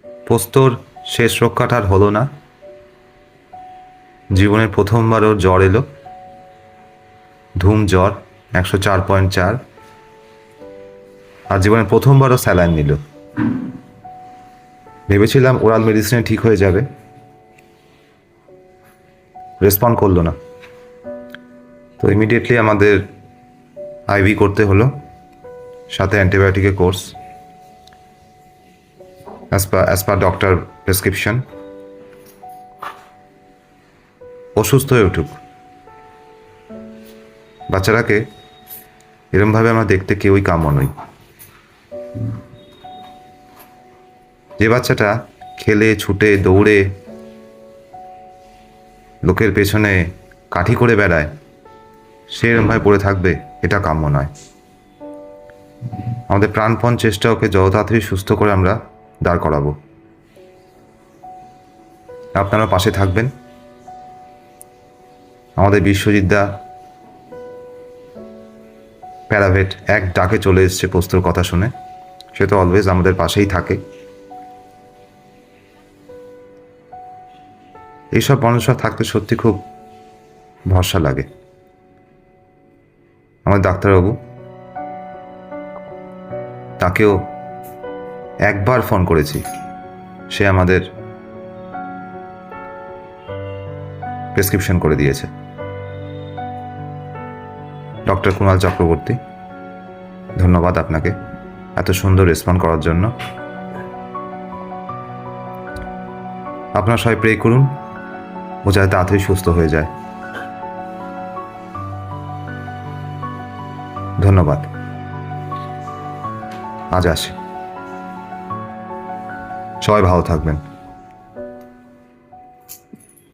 পোস্তর শেষ রক্ষাটা আর হলো না। জীবনের প্রথমবার ওর জ্বর এলো, ধুম জ্বর, 104.4। আর জীবনের প্রথমবারও স্যালাইন নিল। ভেবেছিলাম ওরাল মেডিসিনে ঠিক হয়ে যাবে, রেসপন্ড করলো না। তো ইমিডিয়েটলি আমাদের আইভি করতে হলো, সাথে অ্যান্টিবায়োটিকের course as per doctor prescription. অসুস্থ হয়ে উঠুক। বাচ্চারাকে এরমভাবে আমরা দেখতে কেউই কাম্য নই। যে বাচ্চাটা খেলে ছুটে দৌড়ে লোকের পেছনে কাঠি করে বেড়ায়, সে এরমভাবে পড়ে থাকবে, এটা কাম্য নয়। আমাদের প্রাণপণ চেষ্টা ওকে যত তাড়াতাড়ি সুস্থ করে আমরা দাঁড় করাবো। আপনারা পাশে থাকবেন। আমাদের বিশ্বজিৎদা প্যারাভেট এক ডাকে চলে এসছে পোস্তর কথা শুনে। সে তো অলওয়েজ আমাদের পাশেই থাকে। এইসব মানুষরা থাকতে সত্যি খুব ভরসা লাগে। আমার ডাক্তারবাবু, তাকেও একবার ফোন করেছি, সে আমাদের প্রেসক্রিপশন করে দিয়েছে। ডক্টর কুণাল চক্রবর্তী, ধন্যবাদ আপনাকে এত সুন্দর রেসপন্ড করার জন্য। আপনারা সবাই প্রে করুন ও যাতে তাড়াতাড়ি সুস্থ হয়ে যায়। ধন্যবাদ। আজ আসি। সবাই ভালো থাকবেন।